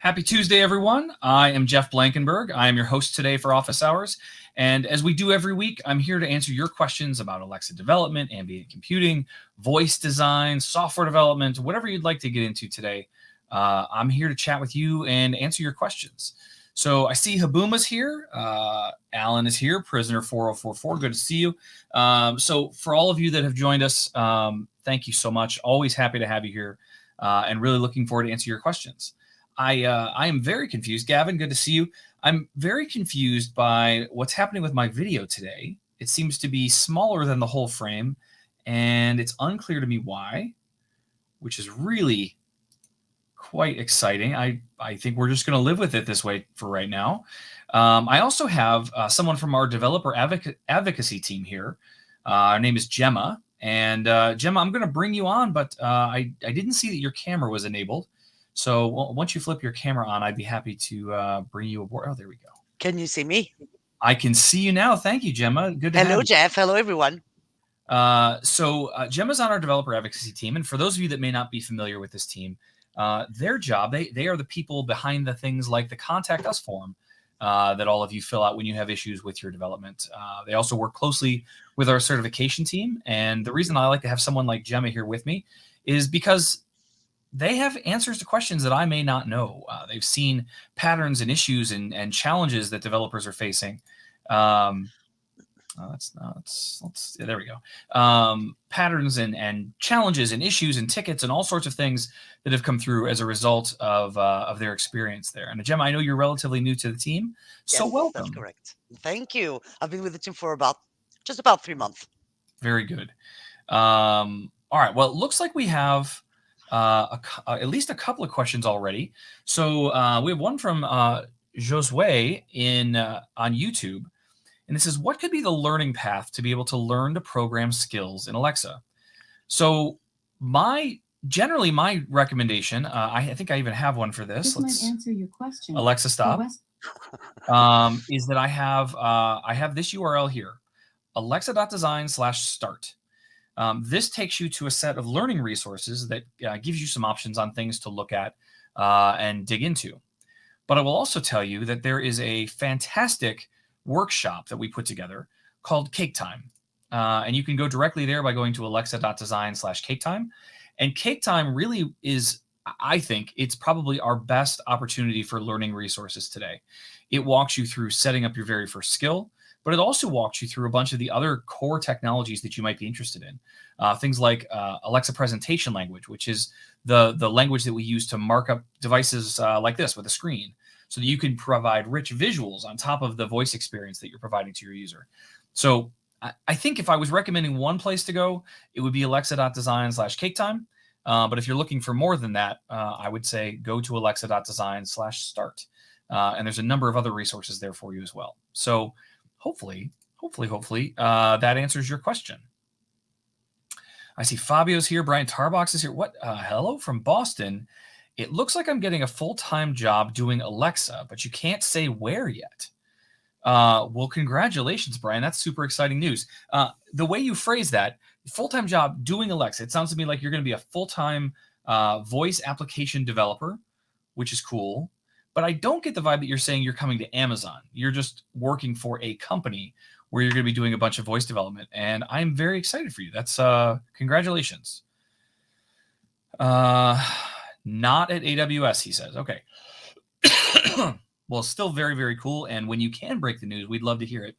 Happy Tuesday, everyone. I am Jeff Blankenburg. I am your host today for Office Hours. And as we do every week, I'm here to answer your questions about Alexa development, ambient computing, voice design, software development, whatever you'd like to get into today. I'm here to chat with you and answer your questions. So I see Habuma's here. Alan is here, Prisoner 4044. Good to see you. So for all of you that have joined us, thank you so much. Always happy to have you here and really looking forward to answer your questions. I am very confused. Gavin, good to see you. I'm very confused by what's happening with my video today. It seems to be smaller than the whole frame, and it's unclear to me why, which is really quite exciting. I think we're just going to live with it this way for right now. I also have someone from our developer advocacy team here. Her name is Gemma. And Gemma, I'm going to bring you on, but I didn't see that your camera was enabled. So once you flip your camera on, I'd be happy to bring you aboard. Oh, there we go. Can you see me? I can see you now. Thank you, Gemma. Good to have you. Hello, Jeff. Hello, everyone. So Gemma's on our developer advocacy team. And for those of you that may not be familiar with this team, their job, they are the people behind the things like the Contact Us form that all of you fill out when you have issues with your development. They also work closely with our certification team. And the reason I like to have someone like Gemma here with me is because they have answers to questions that I may not know. They've seen patterns and issues and challenges that developers are facing. There we go. Patterns and challenges and issues and tickets and all sorts of things that have come through as a result of their experience there. And Gemma, I know you're relatively new to the team, so Yes, welcome. that's correct. Thank you. I've been with the team for just about 3 months. Very good. All right. Well, it looks like we have at least a couple of questions already. So we have one from Josue on YouTube. And this is, what could be the learning path to be able to learn to program skills in Alexa? So generally my recommendation, I think I even have one for this. Let's might answer your question. Alexa, stop. Is that I have this URL here, alexa.design/start. This takes you to a set of learning resources that gives you some options on things to look at and dig into. But I will also tell you that there is a fantastic workshop that we put together called Cake Time. And you can go directly there by going to alexa.design/caketime. And Cake Time really is, I think, it's probably our best opportunity for learning resources today. It walks you through setting up your very first skill, but it also walks you through a bunch of the other core technologies that you might be interested in. Things like Alexa presentation language, which is the language that we use to mark up devices like this with a screen, so that you can provide rich visuals on top of the voice experience that you're providing to your user. So I think if I was recommending one place to go, it would be alexa.design/caketime. But if you're looking for more than that, I would say go to alexa.design/start. And there's a number of other resources there for you as well. So hopefully, that answers your question. I see Fabio's here. Brian Tarbox is here. What? Hello from Boston. It looks like I'm getting a full-time job doing Alexa, but you can't say where yet. Well, congratulations, Brian. That's super exciting news. The way you phrase that, full-time job doing Alexa, it sounds to me like you're going to be a full-time voice application developer, which is cool. But I don't get the vibe that you're saying you're coming to Amazon. You're just working for a company where you're going to be doing a bunch of voice development. And I'm very excited for you. That's congratulations. Not at AWS, he says. Okay. Well, still very, very cool. And when you can break the news, we'd love to hear it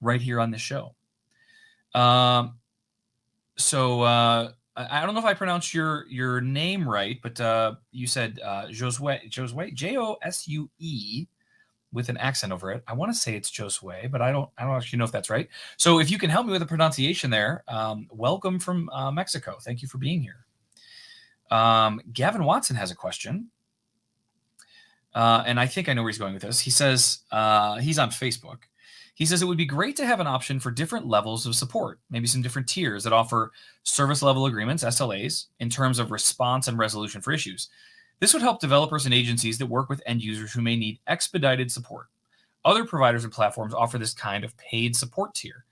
right here on the show. So I don't know if I pronounced your name right, but you said Josue, Josue, with an accent over it. I want to say it's Josue, but I don't actually know if that's right. So if you can help me with the pronunciation there, welcome from Mexico. Thank you for being here. Gavin Watson has a question. And I think I know where he's going with this. He says, he's on Facebook. He says it would be great to have an option for different levels of support, maybe some different tiers that offer service level agreements, SLAs, in terms of response and resolution for issues. This would help developers and agencies that work with end users who may need expedited support. Other providers and platforms offer this kind of paid support tier.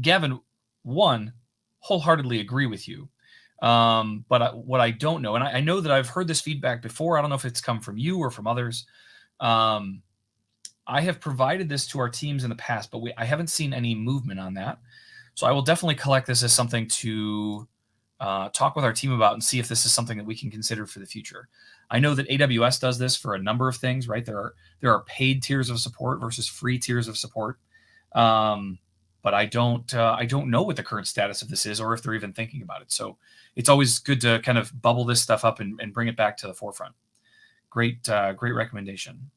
Gavin, one, wholeheartedly agree with you. But what I don't know, and I know that I've heard this feedback before. I don't know if it's come from you or from others. I have provided this to our teams in the past, but I haven't seen any movement on that. So I will definitely collect this as something to talk with our team about and see if this is something that we can consider for the future. I know that AWS does this for a number of things, right? There are paid tiers of support versus free tiers of support. But I don't know what the current status of this is, or if they're even thinking about it. So it's always good to kind of bubble this stuff up and bring it back to the forefront. Great recommendation.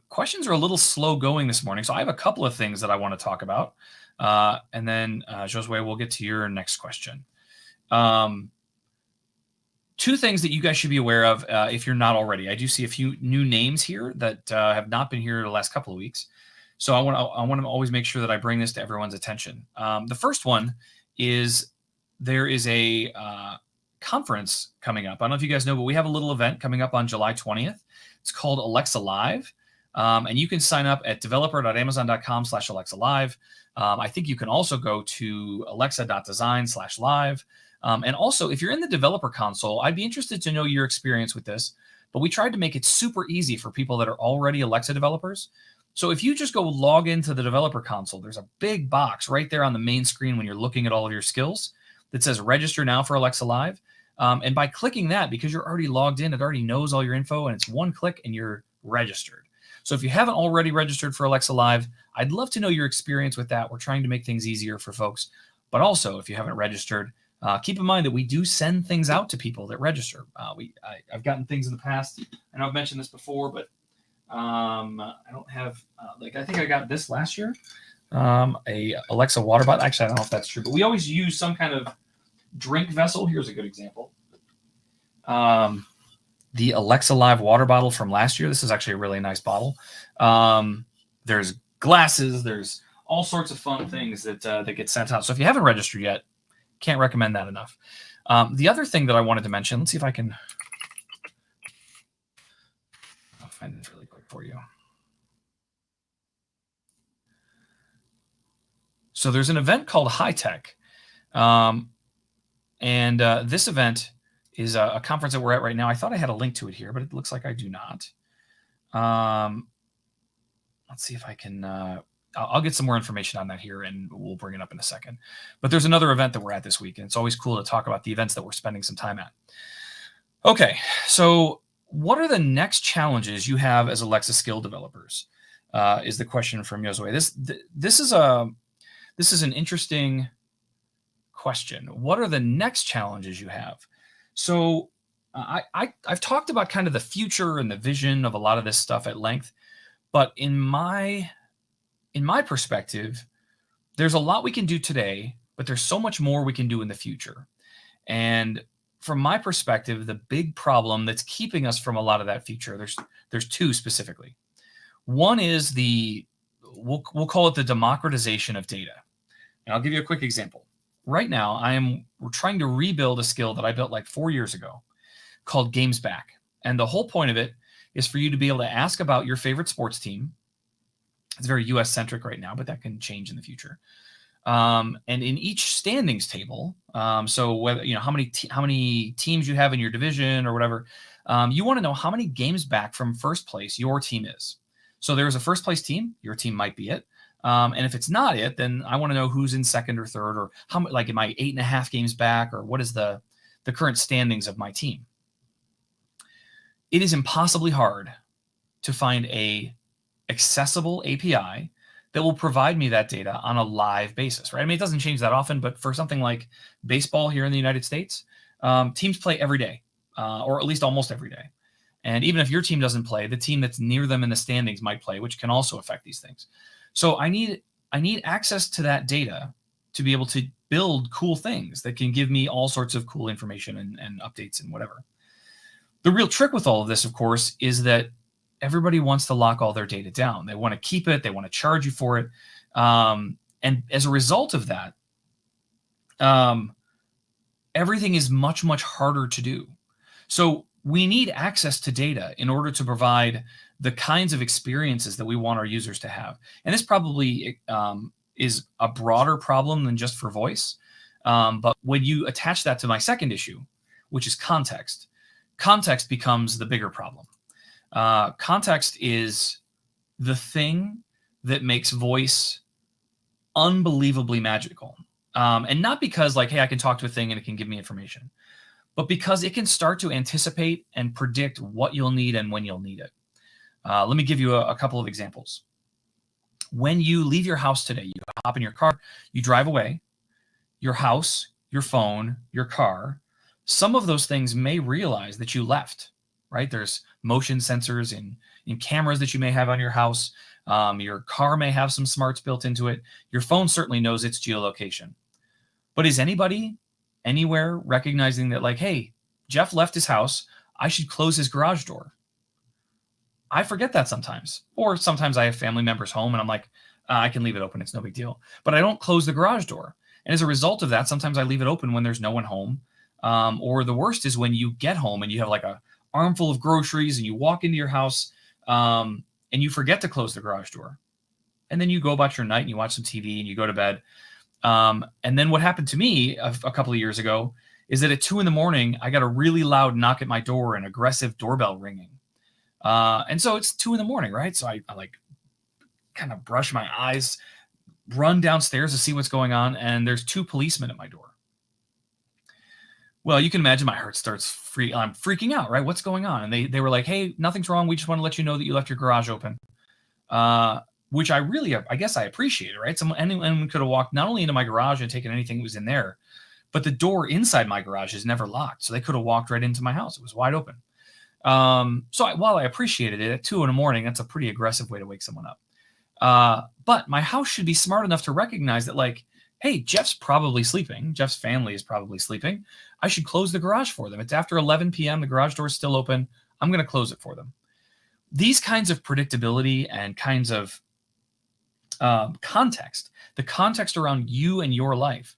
Questions are a little slow going this morning, so I have a couple of things that I want to talk about. And then, Josue, we'll get to your next question. Two things that you guys should be aware of if you're not already. I do see a few new names here that have not been here the last couple of weeks. So I want to always make sure that I bring this to everyone's attention. The first one is there is a conference coming up. I don't know if you guys know, but we have a little event coming up on July 20th. It's called Alexa Live. And you can sign up at developer.amazon.com/Alexa Live. I think you can also go to alexa.design/live. And also, if you're in the developer console, I'd be interested to know your experience with this. But we tried to make it super easy for people that are already Alexa developers. So if you just go log into the developer console, there's a big box right there on the main screen when you're looking at all of your skills that says register now for Alexa Live. And by clicking that, because you're already logged in, it already knows all your info, and it's one click and you're registered. So if you haven't already registered for Alexa Live, I'd love to know your experience with that. We're trying to make things easier for folks. But also, if you haven't registered, keep in mind that we do send things out to people that register. I've gotten things in the past. I know I've mentioned this before, but I don't have, I think I got this last year, a Alexa water bottle. Actually, I don't know if that's true, but we always use some kind of drink vessel. Here's a good example. The Alexa Live water bottle from last year. This is actually a really nice bottle. There's glasses. There's all sorts of fun things that get sent out. So if you haven't registered yet, can't recommend that enough. The other thing that I wanted to mention, let's see if I can I'll find this really quick for you. So there's an event called High Tech. And this event is a conference that we're at right now. I thought I had a link to it here, but it looks like I do not. Let's see if I can. I'll get some more information on that here, and we'll bring it up in a second. But there's another event that we're at this week, and it's always cool to talk about the events that we're spending some time at. Okay, so what are the next challenges you have as Alexa skill developers? Is the question from Josue. This is an interesting question. What are the next challenges you have? So I've talked about kind of the future and the vision of a lot of this stuff at length, but in my perspective, there's a lot we can do today, but there's so much more we can do in the future. And from my perspective, the big problem that's keeping us from a lot of that future, there's two specifically. One is we'll call it the democratization of data. And I'll give you a quick example. Right now, we're trying to rebuild a skill that I built like 4 years ago called Games Back. And the whole point of it is for you to be able to ask about your favorite sports team. It's very US centric right now, but that can change in the future. And in each standings table, so whether how many teams you have in your division or whatever, you want to know how many games back from first place your team is. So there's a first place team, your team might be it. And if it's not it, then I want to know who's in second or third, or how, like, am I 8.5 games back, or what is the current standings of my team? It is impossibly hard to find a accessible API that will provide me that data on a live basis, right? I mean, it doesn't change that often, but for something like baseball here in the United States, teams play every day, or at least almost every day. And even if your team doesn't play, the team that's near them in the standings might play, which can also affect these things. So I need access to that data to be able to build cool things that can give me all sorts of cool information and updates and whatever. The real trick with all of this, of course, is that everybody wants to lock all their data down. They want to keep it. They want to charge you for it. And as a result of that, everything is much, much harder to do. So we need access to data in order to provide the kinds of experiences that we want our users to have. And this probably is a broader problem than just for voice. But when you attach that to my second issue, which is context, context becomes the bigger problem. Context is the thing that makes voice unbelievably magical. And not because like, hey, I can talk to a thing and it can give me information, but because it can start to anticipate and predict what you'll need and when you'll need it. Let me give you a couple of examples. When you leave your house today, you hop in your car, you drive away, your house, your phone, your car, some of those things may realize that you left, right? There's motion sensors in cameras that you may have on your house. Your car may have some smarts built into it. Your phone certainly knows its geolocation. But is anybody anywhere recognizing that, like, hey, Jeff left his house, I should close his garage door? I forget that sometimes. Or sometimes I have family members home and I'm like, I can leave it open, it's no big deal. But I don't close the garage door. And as a result of that, sometimes I leave it open when there's no one home. Or the worst is when you get home and you have like a armful of groceries and you walk into your house and you forget to close the garage door. And then you go about your night and you watch some TV and you go to bed. And then what happened to me a couple of years ago is that at 2 a.m, I got a really loud knock at my door and aggressive doorbell ringing. And so it's 2 a.m, right? So I like kind of brush my eyes, run downstairs to see what's going on. And there's 2 policemen at my door. Well, you can imagine my heart starts I'm freaking out, right? What's going on? And they were like, hey, nothing's wrong. We just want to let you know that you left your garage open. Which I guess I appreciate it, right? Anyone could have walked not only into my garage and taken anything that was in there, but the door inside my garage is never locked. So they could have walked right into my house. It was wide open. While I appreciated it at 2 a.m, that's a pretty aggressive way to wake someone up. But my house should be smart enough to recognize that, like, hey, Jeff's probably sleeping. Jeff's family is probably sleeping. I should close the garage for them. It's after 11 p.m. The garage door is still open. I'm going to close it for them. These kinds of predictability and kinds of context, the context around you and your life,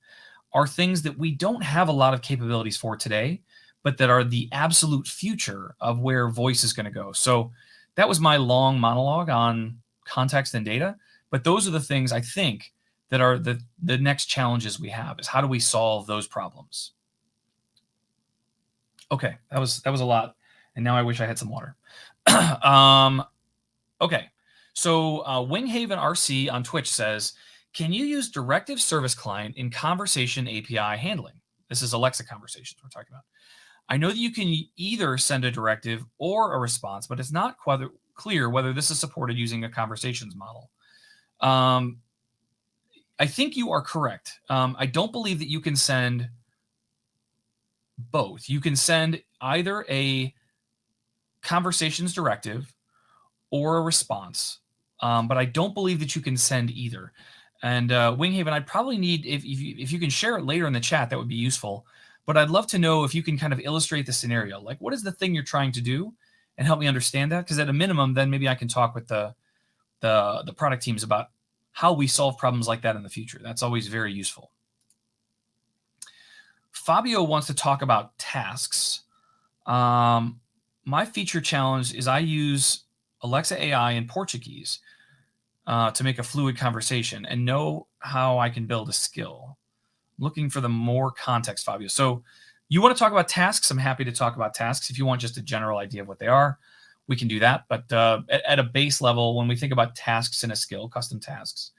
are things that we don't have a lot of capabilities for today, but that are the absolute future of where voice is going to go. So that was my long monologue on context and data. But those are the things I think that are the next challenges we have, is how do we solve those problems? Okay, that was a lot. And now I wish I had some water. Okay, so Winghaven RC on Twitch says, can you use Directive Service Client in conversation API handling? This is Alexa conversations we're talking about. I know that you can either send a directive or a response, but it's not quite clear whether this is supported using a conversations model. I think you are correct. I don't believe that you can send both. You can send either a conversations directive or a response, but I don't believe that you can send either. And Winghaven, I'd probably need, if you can share it later in the chat, that would be useful. But I'd love to know if you can kind of illustrate the scenario. Like, what is the thing you're trying to do, and help me understand that? Because at a minimum, then maybe I can talk with the product teams about how we solve problems like that in the future. That's always very useful. Fabio wants to talk about tasks. My feature challenge is I use Alexa AI in Portuguese to make a fluid conversation and know how I can build a skill. Looking for the more context, Fabio. So you want to talk about tasks? I'm happy to talk about tasks. If you want just a general idea of what they are, we can do that. But at a base level, when we think about tasks in a skill, custom tasks,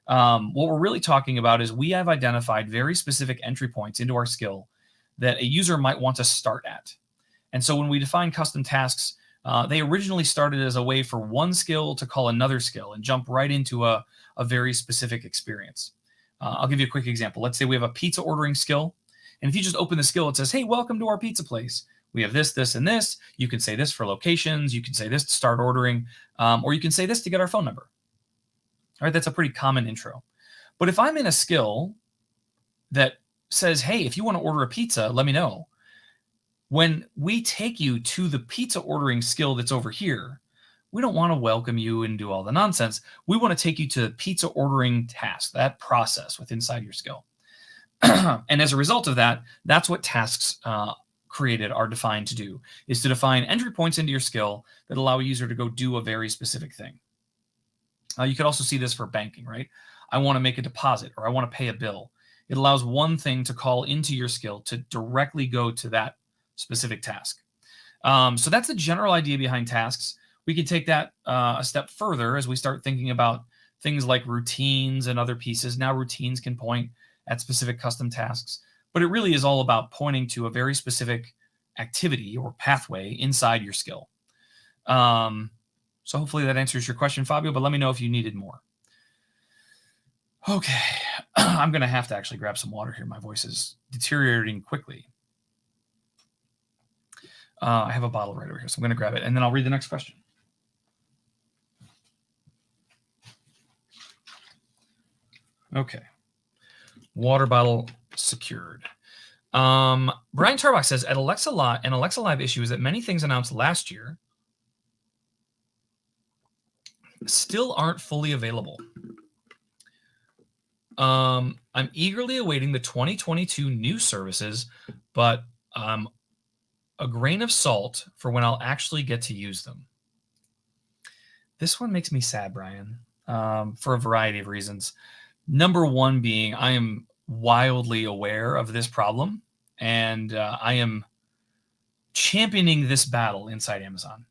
what we're really talking about is we have identified very specific entry points into our skill that a user might want to start at. And so when we define custom tasks, they originally started as a way for one skill to call another skill and jump right into a very specific experience. I'll give you a quick example. Let's say we have a pizza ordering skill. And if you just open the skill, it says, hey, welcome to our pizza place. We have this, this, and this. You can say this for locations. You can say this to start ordering. Or you can say this to get our phone number. All right, that's a pretty common intro. But if I'm in a skill that says, hey, if you want to order a pizza, let me know. When we take you to the pizza ordering skill that's over here, we don't want to welcome you and do all the nonsense. We want to take you to the pizza ordering task, that process within inside your skill. And as a result of that, that's what tasks created are defined to do, is to define entry points into your skill that allow a user to go do a very specific thing. You could also see this for banking, right? I want to make a deposit or I want to pay a bill. It allows one thing to call into your skill to directly go to that specific task. So that's the general idea behind tasks. We can take that a step further as we start thinking about things like routines and other pieces. Now routines can point at specific custom tasks, but it really is all about pointing to a very specific activity or pathway inside your skill. So hopefully that answers your question, Fabio, but let me know if you needed more. Okay, I'm going to have to actually grab some water here. My voice is deteriorating quickly. I have a bottle right over here, so I'm going to grab it, and then I'll read the next question. Okay. Water bottle secured. Brian Tarbach says, an Alexa Live issue is that many things announced last year still aren't fully available. I'm eagerly awaiting the 2022 new services, but a grain of salt for when I'll actually get to use them. This one makes me sad, Brian, for a variety of reasons. Number one being I am wildly aware of this problem, and I am championing this battle inside Amazon.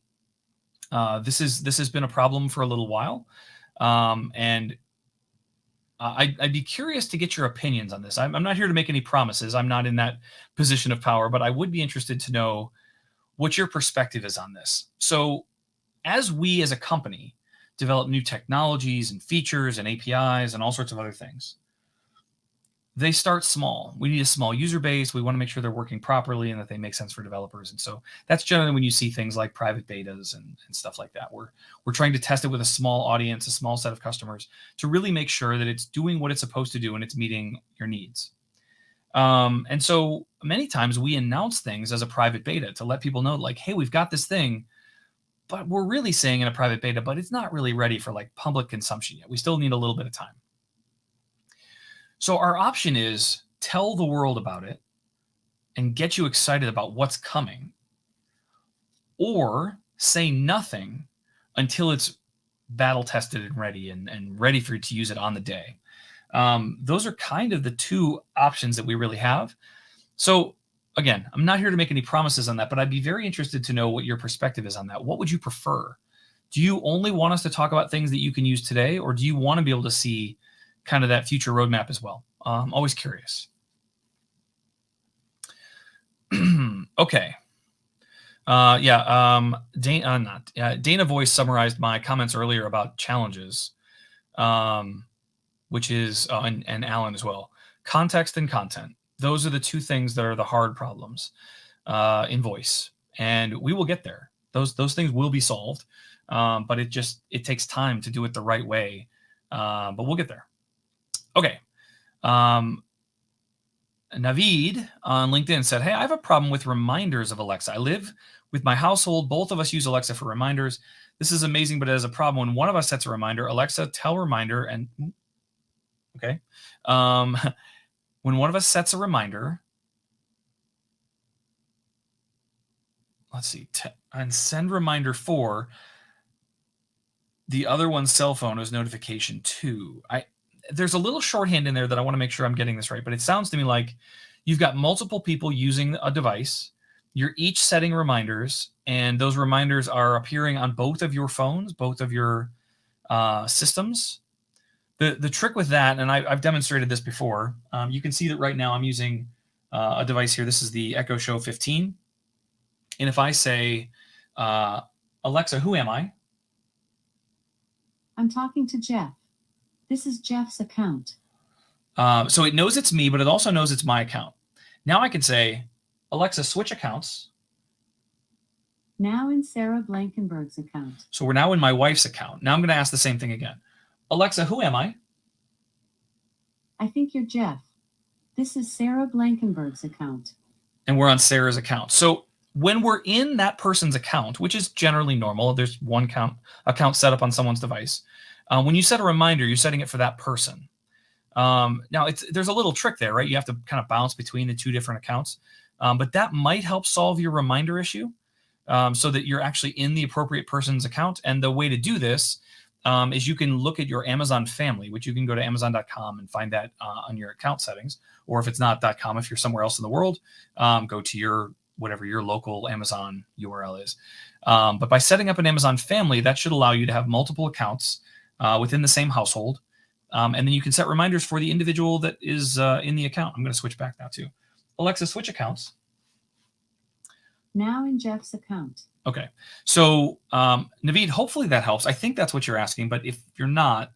This has been a problem for a little while, and I'd be curious to get your opinions on this. I'm not here to make any promises. I'm not in that position of power, but I would be interested to know what your perspective is on this. So as we as a company develop new technologies and features and APIs and all sorts of other things, they start small. We need a small user base. We want to make sure they're working properly and that they make sense for developers. And so that's generally when you see things like private betas and stuff like that. We're trying to test it with a small audience, a small set of customers to really make sure that it's doing what it's supposed to do and it's meeting your needs. And so many times we announce things as a private beta to let people know, like, hey, we've got this thing, but we're really saying in a private beta, but it's not really ready for like public consumption yet. We still need a little bit of time. So our option is tell the world about it and get you excited about what's coming, or say nothing until it's battle tested and ready and ready for you to use it on the day. Those are kind of the two options that we really have. So again, I'm not here to make any promises on that, but I'd be very interested to know what your perspective is on that. What would you prefer? Do you only want us to talk about things that you can use today, or do you want to be able to see kind of that future roadmap as well? Always curious. Okay. Dana Voice summarized my comments earlier about challenges, which is, and Alan as well. Context and content. Those are the two things that are the hard problems in voice, and we will get there. Those things will be solved, but it takes time to do it the right way. But we'll get there. Okay. Naveed on LinkedIn said, hey, I have a problem with reminders of Alexa. I live with my household. Both of us use Alexa for reminders. This is amazing, but it has a problem when one of us sets a reminder. Alexa, tell reminder. And okay. When one of us sets a reminder, let's see, and send reminder for the other one's cell phone as notification 2. There's a little shorthand in there that I want to make sure I'm getting this right, but it sounds to me like you've got multiple people using a device. You're each setting reminders, and those reminders are appearing on both of your phones, both of your systems. The trick with that, and I've demonstrated this before, you can see that right now I'm using a device here. This is the Echo Show 15. And if I say, Alexa, who am I? I'm talking to Jeff. This is Jeff's account. So it knows it's me, but it also knows it's my account. Now I can say, Alexa, switch accounts. Now in Sarah Blankenburg's account. So we're now in my wife's account. Now I'm going to ask the same thing again. Alexa, who am I? I think you're Jeff. This is Sarah Blankenburg's account. And we're on Sarah's account. So when we're in that person's account, which is generally normal, there's one account set up on someone's device. When you set a reminder, you're setting it for that person. Now, there's a little trick there, right? You have to kind of bounce between the two different accounts. But that might help solve your reminder issue so that you're actually in the appropriate person's account. And the way to do this is you can look at your Amazon family, which you can go to Amazon.com and find that on your account settings. Or if it's not .com, if you're somewhere else in the world, go to your whatever your local Amazon URL is. But by setting up an Amazon family, that should allow you to have multiple accounts within the same household. And then you can set reminders for the individual that is in the account. I'm going to switch back now to Alexa, switch accounts. Now in Jeff's account. Okay. So, Naveed, hopefully that helps. I think that's what you're asking, but if you're not,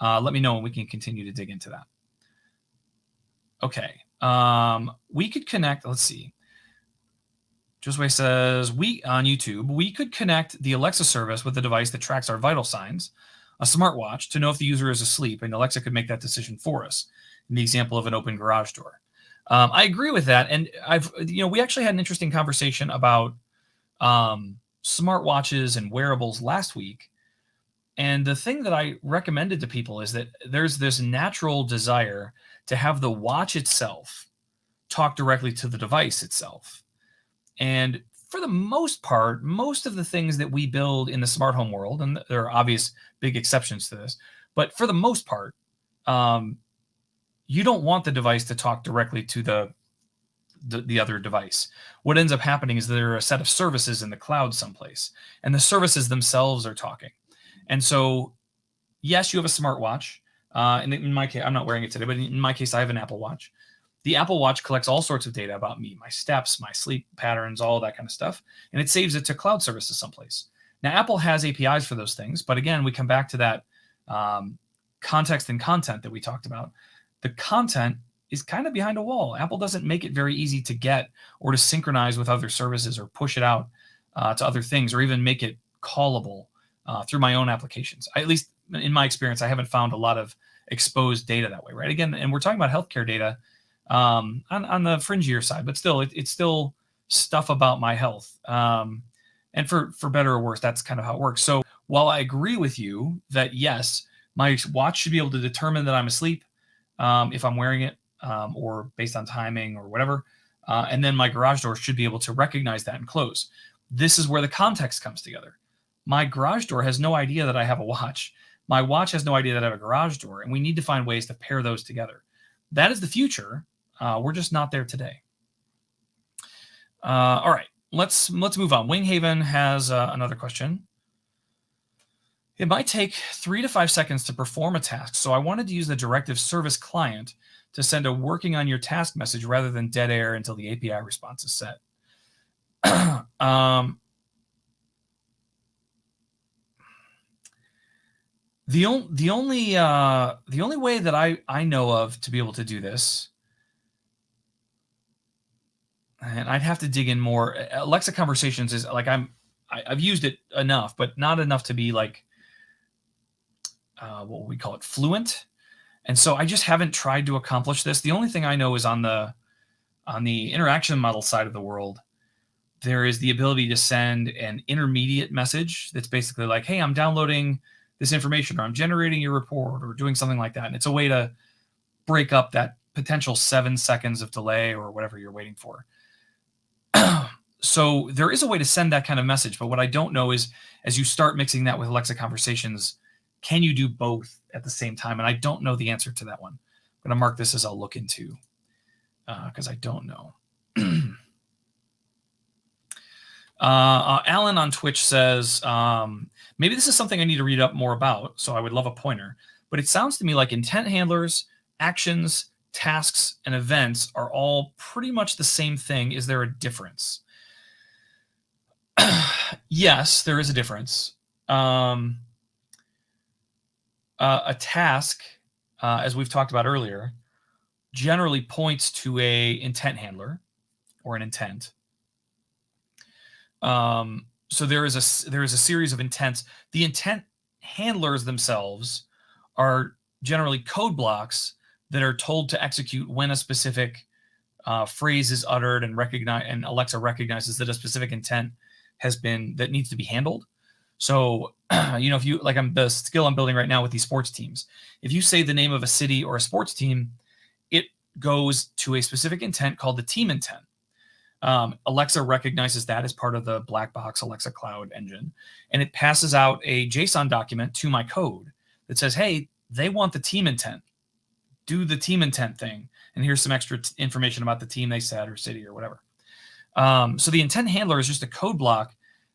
let me know and we can continue to dig into that. Okay. We could connect, let's see. Josue says, on YouTube, we could connect the Alexa service with the device that tracks our vital signs, a smartwatch, to know if the user is asleep, and Alexa could make that decision for us. In the example of an open garage door. I agree with that. And we actually had an interesting conversation about smartwatches and wearables last week. And the thing that I recommended to people is that there's this natural desire to have the watch itself talk directly to the device itself. And for the most part, most of the things that we build in the smart home world, and there are obvious big exceptions to this, but for the most part, you don't want the device to talk directly to the other device. What ends up happening is there are a set of services in the cloud someplace, and the services themselves are talking. And so, yes, you have a smartwatch. And in my case, I'm not wearing it today, but in my case, I have an Apple Watch. The Apple Watch collects all sorts of data about me, my steps, my sleep patterns, all that kind of stuff, and it saves it to cloud services someplace. Now, Apple has APIs for those things, but again, we come back to that context and content that we talked about. The content is kind of behind a wall. Apple doesn't make it very easy to get or to synchronize with other services or push it out to other things or even make it callable through my own applications. At least in my experience, I haven't found a lot of exposed data that way, right? Again, and we're talking about healthcare data on the fringier side, but still, it's still stuff about my health. And for better or worse, that's kind of how it works. So while I agree with you that, yes, my watch should be able to determine that I'm asleep if I'm wearing it or based on timing or whatever, and then my garage door should be able to recognize that and close. This is where the context comes together. My garage door has no idea that I have a watch. My watch has no idea that I have a garage door, and we need to find ways to pair those together. That is the future. We're just not there today. All right, let's move on. Winghaven has another question. It might take 3 to 5 seconds to perform a task, so I wanted to use the directive service client to send a working on your task message rather than dead air until the API response is set. The only way that I know of to be able to do this, and I'd have to dig in more. Alexa Conversations is like I've used it enough, but not enough to be like what we call it, fluent. And so I just haven't tried to accomplish this. The only thing I know is on the interaction model side of the world, there is the ability to send an intermediate message that's basically like, hey, I'm downloading this information, or I'm generating your report, or doing something like that. And it's a way to break up that potential 7 seconds of delay or whatever you're waiting for. So there is a way to send that kind of message. But what I don't know is, as you start mixing that with Alexa Conversations, can you do both at the same time? And I don't know the answer to that one. I'm going to mark this as I'll look into because I don't know. Alan on Twitch says, maybe this is something I need to read up more about, so I would love a pointer. But it sounds to me like intent handlers, actions, tasks, and events are all pretty much the same thing. Is there a difference? Yes, there is a difference. A task, as we've talked about earlier, generally points to a intent handler or an intent. So there is a series of intents. The intent handlers themselves are generally code blocks that are told to execute when a specific phrase is uttered and Alexa recognizes that a specific intent that needs to be handled. So, if you the skill I'm building right now with these sports teams, if you say the name of a city or a sports team, it goes to a specific intent called the team intent. Alexa recognizes that as part of the black box Alexa Cloud engine, and it passes out a JSON document to my code that says, hey, they want the team intent. Do the team intent thing. And here's some extra information about the team they said or city or whatever. So the intent handler is just a code block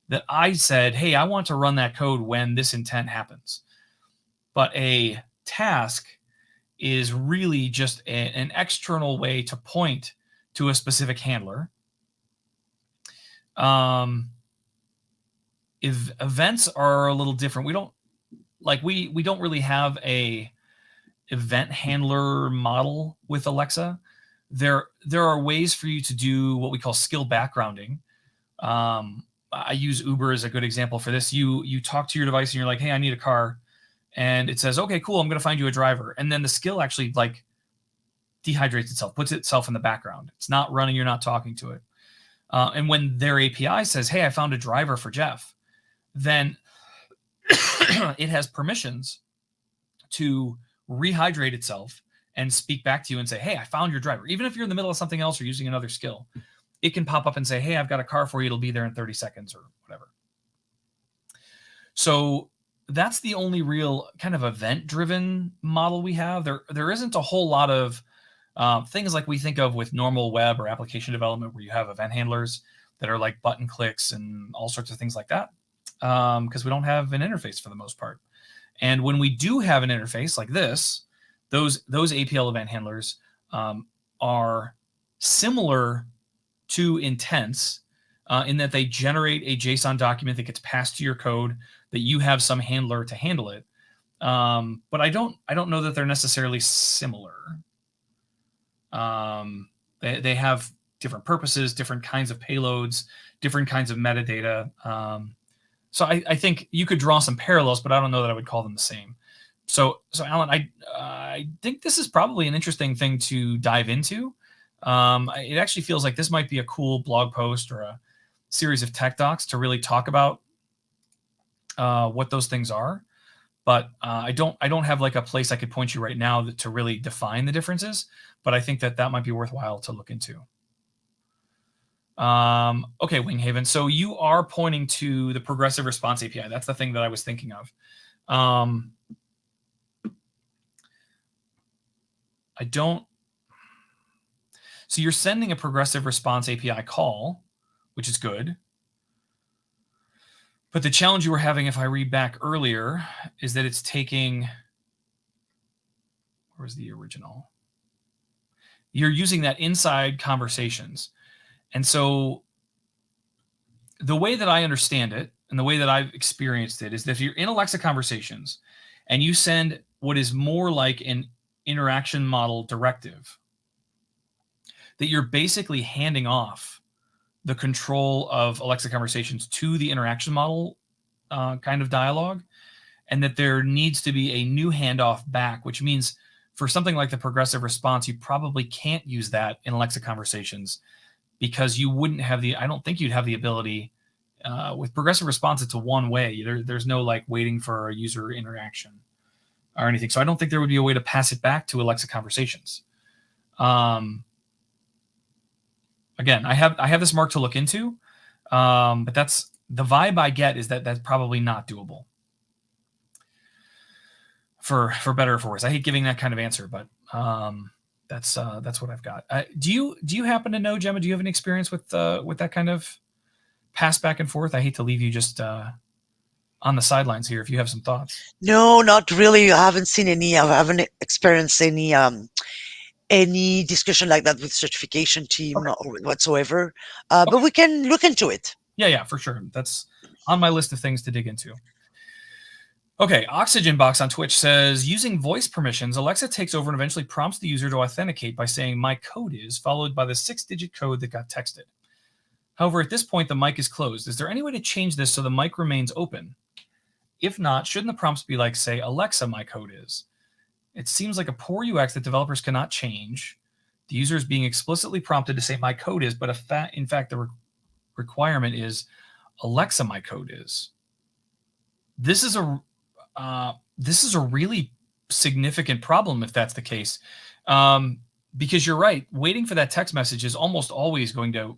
that I said, hey, I want to run that code when this intent happens. But a task is really just an external way to point to a specific handler. If events are a little different, we don't really have a event handler model with Alexa. There are ways for you to do what we call skill backgrounding. I use Uber as a good example for this. You talk to your device and you're like, hey, I need a car. And it says, okay, cool, I'm going to find you a driver. And then the skill actually like dehydrates itself, puts itself in the background. It's not running, you're not talking to it. And when their API says, hey, I found a driver for Jeff, then it has permissions to rehydrate itself and speak back to you and say, hey, I found your driver. Even if you're in the middle of something else or using another skill, it can pop up and say, hey, I've got a car for you. It'll be there in 30 seconds or whatever. So that's the only real kind of event-driven model we have. There isn't a whole lot of things like we think of with normal web or application development where you have event handlers that are like button clicks and all sorts of things like that, because we don't have an interface for the most part. And when we do have an interface like this, those APL event handlers are similar to intents in that they generate a JSON document that gets passed to your code that you have some handler to handle it. But I don't know that they're necessarily similar. They have different purposes, different kinds of payloads, different kinds of metadata. So I think you could draw some parallels, but I don't know that I would call them the same. So Alan, I think this is probably an interesting thing to dive into. It actually feels like this might be a cool blog post or a series of tech docs to really talk about what those things are. But I don't have like a place I could point you right now to really define the differences. But I think that might be worthwhile to look into. Okay, Winghaven. So you are pointing to the progressive response API. That's the thing that I was thinking of. So you're sending a progressive response API call, which is good. But the challenge you were having, if I read back earlier, is that it's taking, where's the original? You're using that inside conversations. And so the way that I understand it and the way that I've experienced it is that if you're in Alexa conversations and you send what is more like an interaction model directive, that you're basically handing off the control of Alexa conversations to the interaction model kind of dialogue, and that there needs to be a new handoff back, which means for something like the progressive response, you probably can't use that in Alexa conversations because you wouldn't have I don't think you'd have the ability with progressive response. It's a one way. There's no like waiting for a user interaction or anything. So I don't think there would be a way to pass it back to Alexa conversations. Again, I have this mark to look into, but that's the vibe I get is that that's probably not doable. For better or for worse, I hate giving that kind of answer, but that's what I've got. Do you happen to know, Gemma? Do you have any experience with that kind of pass back and forth? I hate to leave you just on the sidelines here. If you have some thoughts. No, not really. I haven't seen any. I haven't experienced any discussion like that with certification team or whatsoever. But we can look into it. Yeah, for sure. That's on my list of things to dig into. Okay, Oxygen Box on Twitch says, using voice permissions, Alexa takes over and eventually prompts the user to authenticate by saying, my code is, followed by the 6-digit code that got texted. However, at this point, the mic is closed. Is there any way to change this so the mic remains open? If not, shouldn't the prompts be like, say, Alexa, my code is? It seems like a poor UX that developers cannot change. The user is being explicitly prompted to say, my code is, but in fact, the requirement is, Alexa, my code is. This is a really significant problem if that's the case, because you're right. Waiting for that text message is almost always going to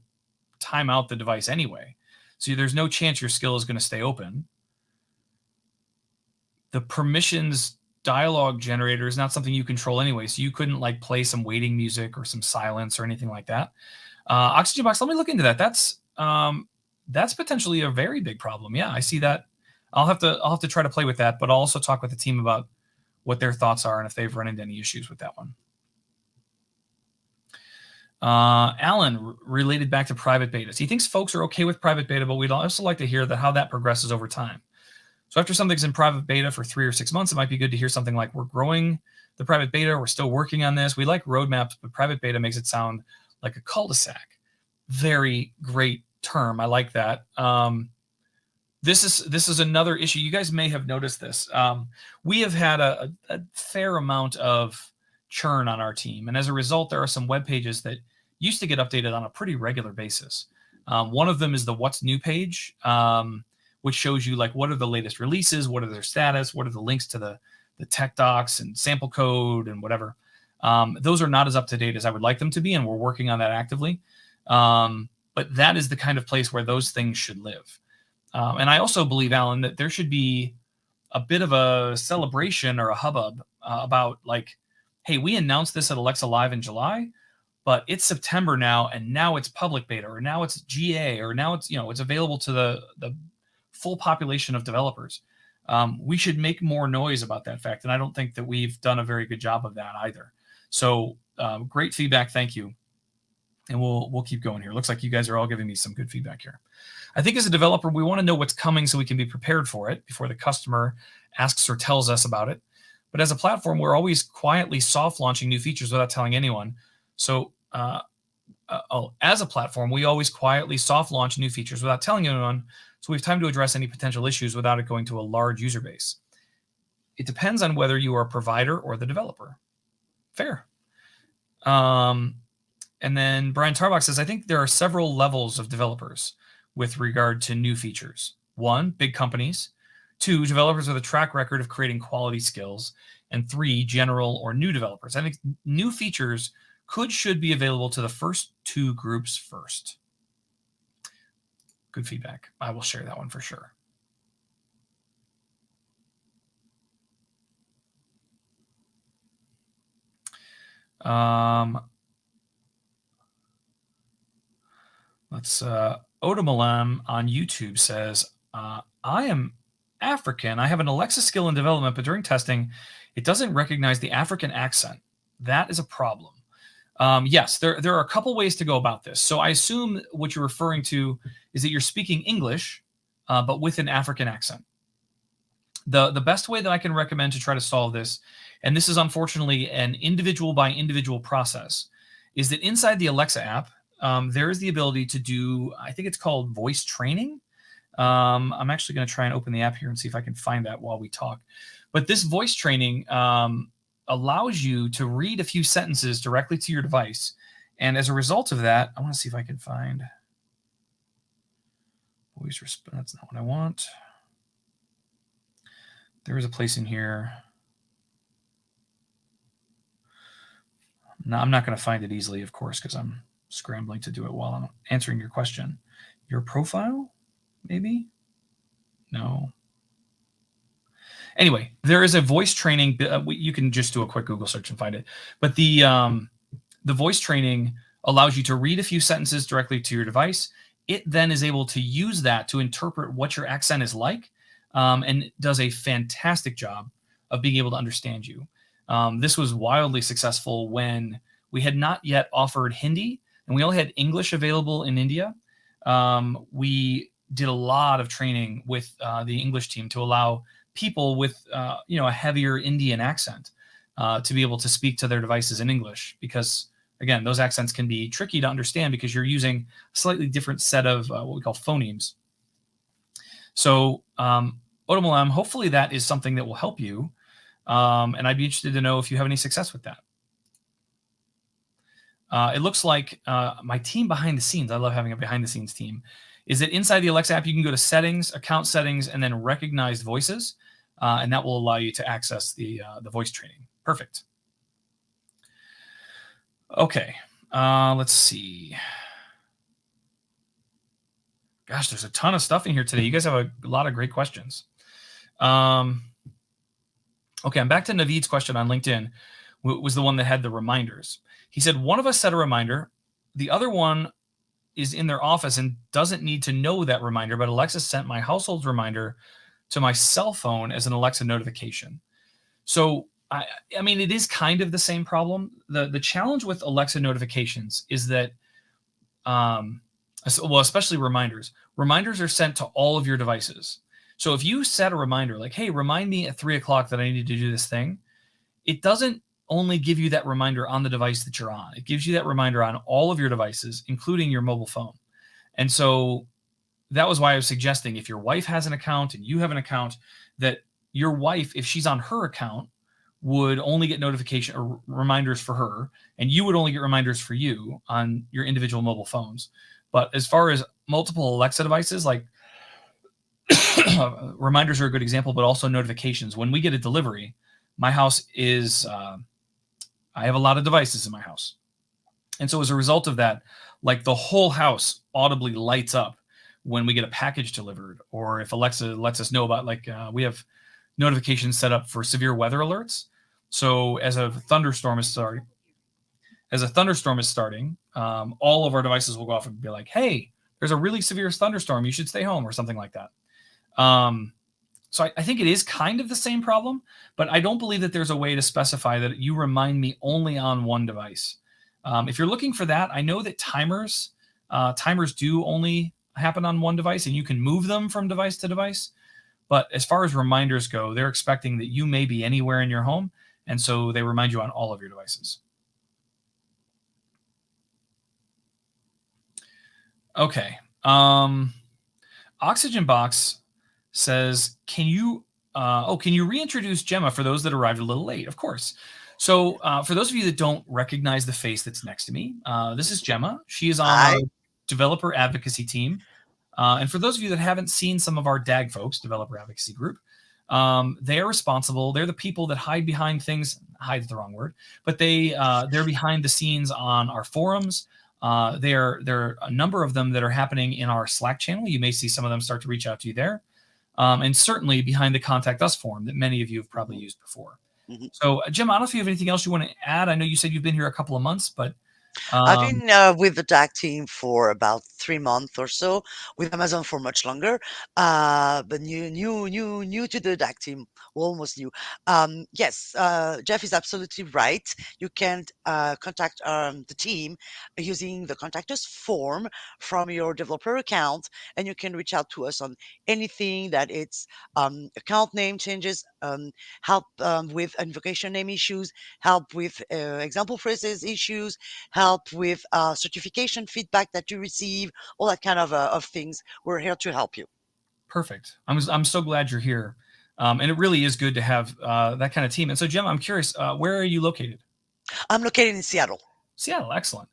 time out the device anyway. So there's no chance your skill is going to stay open. The permissions dialogue generator is not something you control anyway, so you couldn't like play some waiting music or some silence or anything like that. Oxygen box, let me look into that. That's potentially a very big problem. Yeah, I see that. I'll have to try to play with that, but I'll also talk with the team about what their thoughts are and if they've run into any issues with that one. Alan, related back to private betas. He thinks folks are okay with private beta, but we'd also like to hear how that progresses over time. So after something's in private beta for 3 or 6 months, it might be good to hear something like, we're growing the private beta, we're still working on this. We like roadmaps, but private beta makes it sound like a cul-de-sac. Very great term. I like that. This is another issue. You guys may have noticed this. We have had a fair amount of churn on our team. And as a result, there are some web pages that used to get updated on a pretty regular basis. One of them is the What's New page, which shows you like what are the latest releases, what are their status, what are the links to the tech docs and sample code and whatever. Those are not as up to date as I would like them to be, and we're working on that actively. But that is the kind of place where those things should live. And I also believe, Alan, that there should be a bit of a celebration or a hubbub about like, hey, we announced this at Alexa Live in July, but it's September now, and now it's public beta, or now it's GA, or now it's it's available to the full population of developers. We should make more noise about that fact, and I don't think that we've done a very good job of that either. So great feedback, thank you, and we'll keep going here. Looks like you guys are all giving me some good feedback here. I think as a developer, we want to know what's coming so we can be prepared for it before the customer asks or tells us about it. But as a platform, we're always quietly soft launching new features without telling anyone. So as a platform, we always quietly soft launch new features without telling anyone, so we have time to address any potential issues without it going to a large user base. It depends on whether you are a provider or the developer. Fair. And then Brian Tarbox says, I think there are several levels of developers with regard to new features. 1, big companies. 2, developers with a track record of creating quality skills. And 3, general or new developers. I think new features should be available to the first 2 groups first. Good feedback. I will share that one for sure. Odomalam on YouTube says, I am African. I have an Alexa skill in development, but during testing, it doesn't recognize the African accent. That is a problem. Yes, there are a couple ways to go about this. So I assume what you're referring to is that you're speaking English, but with an African accent. The best way that I can recommend to try to solve this, and this is unfortunately an individual by individual process, is that inside the Alexa app, there is the ability to do, I think it's called voice training. I'm actually going to try and open the app here and see if I can find that while we talk. But this voice training allows you to read a few sentences directly to your device. And as a result of that, I want to see if I can find voice response. That's not what I want. There is a place in here. No, I'm not going to find it easily, of course, because I'm scrambling to do it while I'm answering your question. Your profile, maybe? No. Anyway, there is a voice training. You can just do a quick Google search and find it. But the voice training allows you to read a few sentences directly to your device. It then is able to use that to interpret what your accent is like, and does a fantastic job of being able to understand you. This was wildly successful when we had not yet offered Hindi, and we only had English available in India. We did a lot of training with the English team to allow people with a heavier Indian accent to be able to speak to their devices in English, because again, those accents can be tricky to understand because you're using a slightly different set of what we call phonemes. So Otomalam, hopefully that is something that will help you, and I'd be interested to know if you have any success with that. It looks like my team behind the scenes, I love having a behind the scenes team, is that inside the Alexa app, you can go to settings, account settings, and then recognized voices. And that will allow you to access the voice training. Perfect. Okay, let's see. Gosh, there's a ton of stuff in here today. You guys have a lot of great questions. Okay, I'm back to Naveed's question on LinkedIn. Was the one that had the reminders. He said, one of us set a reminder. The other one is in their office and doesn't need to know that reminder, but Alexa sent my household's reminder to my cell phone as an Alexa notification. So, I mean, it is kind of the same problem. The challenge with Alexa notifications is that, well, especially reminders. Reminders are sent to all of your devices. So if you set a reminder like, hey, remind me at 3 o'clock that I need to do this thing, it doesn't only give you that reminder on the device that you're on. It gives you that reminder on all of your devices, including your mobile phone. And so that was why I was suggesting if your wife has an account and you have an account, that your wife, if she's on her account, would only get notification or reminders for her, and you would only get reminders for you on your individual mobile phones. But as far as multiple Alexa devices, like reminders are a good example, but also notifications. When we get a delivery, my house is, I have a lot of devices in my house. And so as a result of that, like the whole house audibly lights up when we get a package delivered, or if Alexa lets us know about, like, we have notifications set up for severe weather alerts. So as a thunderstorm is starting, all of our devices will go off and be like, hey, there's a really severe thunderstorm. You should stay home, or something like that. So I think it is kind of the same problem, but I don't believe that there's a way to specify that you remind me only on one device. If you're looking for that, I know that timers do only happen on one device, and you can move them from device to device. But as far as reminders go, they're expecting that you may be anywhere in your home, and so they remind you on all of your devices. Okay. Oxygen Box says, can you reintroduce Gemma for those that arrived a little late? Of course. So for those of you that don't recognize the face that's next to me, this is Gemma. She is on our developer advocacy team. And for those of you that haven't seen some of our DAG folks, developer advocacy group, they are responsible. They're the people that hide behind things. Hide's the wrong word, but they're behind the scenes on our forums. There are a number of them that are happening in our Slack channel. You may see some of them start to reach out to you there. And certainly behind the Contact Us form that many of you have probably used before. Mm-hmm. So, Jim, I don't know if you have anything else you want to add. I know you said you've been here a couple of months, but I've been with the DAG team for about 3 months or so, with Amazon for much longer, but new to the DAG team, almost new. Yes, Jeff is absolutely right. You can contact the team using the Contact Us form from your developer account, and you can reach out to us on anything that it's account name changes, help with invocation name issues, help with example phrases issues, help with certification feedback that you receive, all that kind of things. We're here to help you. Perfect. I'm so glad you're here. And it really is good to have that kind of team. And so, Jim, I'm curious, where are you located? I'm located in Seattle. Seattle, excellent.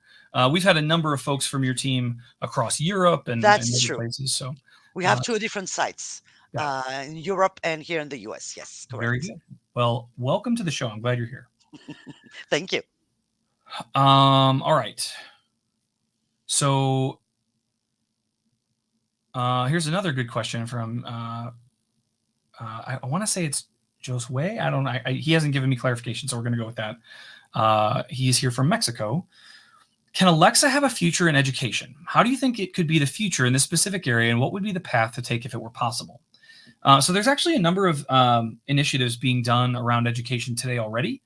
We've had a number of folks from your team across Europe and other places. So we have 2 different sites in Europe and here in the US. Yes, correct. Very good. Well, welcome to the show. I'm glad you're here. Thank you. All right. So here's another good question from I want to say it's Josue. I don't know. He hasn't given me clarification, so we're going to go with that. He's here from Mexico. Can Alexa have a future in education? How do you think it could be the future in this specific area, and what would be the path to take if it were possible? So there's actually a number of initiatives being done around education today already.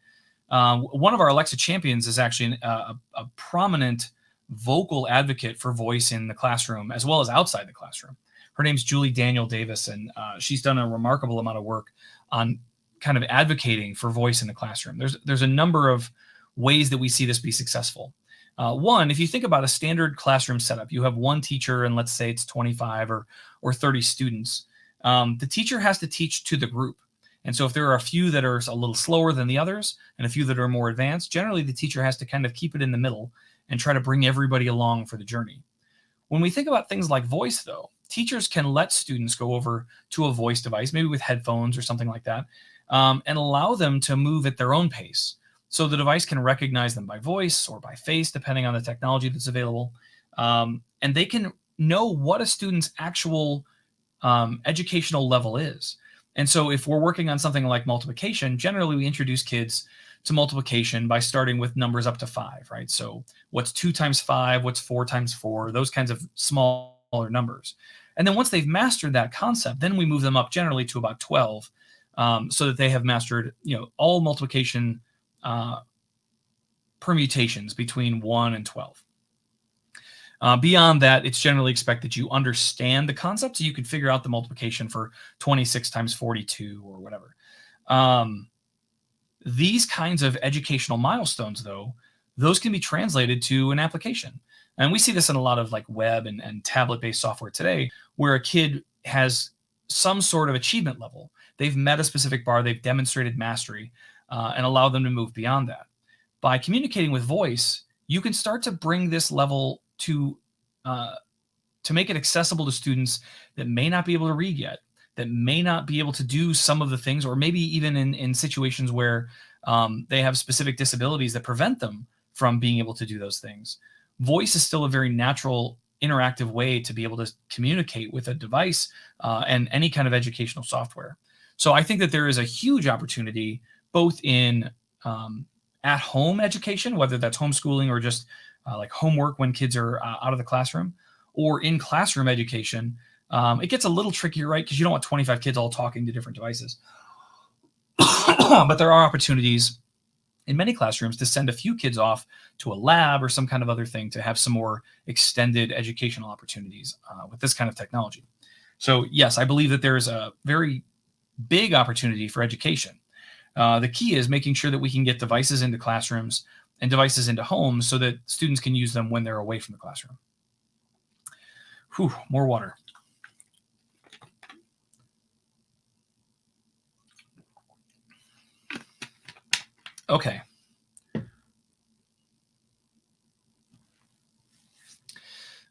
One of our Alexa champions is actually a prominent vocal advocate for voice in the classroom as well as outside the classroom. Her name's Julie Daniel Davis, and she's done a remarkable amount of work on kind of advocating for voice in the classroom. There's a number of ways that we see this be successful. One, if you think about a standard classroom setup, you have one teacher and let's say it's 25 or 30 students. The teacher has to teach to the group. And so if there are a few that are a little slower than the others and a few that are more advanced, generally the teacher has to kind of keep it in the middle and try to bring everybody along for the journey. When we think about things like voice, though, teachers can let students go over to a voice device, maybe with headphones or something like that, and allow them to move at their own pace. So the device can recognize them by voice or by face, depending on the technology that's available. And they can know what a student's actual educational level is. And so if we're working on something like multiplication, generally we introduce kids to multiplication by starting with numbers up to 5, right? So what's 2 times 5, what's 4 times 4, those kinds of smaller numbers. And then once they've mastered that concept, then we move them up generally to about 12, so that they have mastered, all multiplication permutations between 1 and 12. Beyond that, it's generally expected that you understand the concept so you can figure out the multiplication for 26 times 42 or whatever. These kinds of educational milestones, though, those can be translated to an application. And we see this in a lot of like web and tablet-based software today, where a kid has some sort of achievement level. They've met a specific bar, they've demonstrated mastery, and allow them to move beyond that. By communicating with voice, you can start to bring this level to make it accessible to students that may not be able to read yet, that may not be able to do some of the things, or maybe even in situations where they have specific disabilities that prevent them from being able to do those things. Voice is still a very natural, interactive way to be able to communicate with a device and any kind of educational software. So I think that there is a huge opportunity both in at-home education, whether that's homeschooling or just like homework when kids are out of the classroom, or in classroom education. It gets a little trickier, right? Because you don't want 25 kids all talking to different devices. But there are opportunities in many classrooms to send a few kids off to a lab or some kind of other thing to have some more extended educational opportunities with this kind of technology. So yes, I believe that there is a very big opportunity for education. The key is making sure that we can get devices into classrooms and devices into homes so that students can use them when they're away from the classroom. Whew, more water. Okay.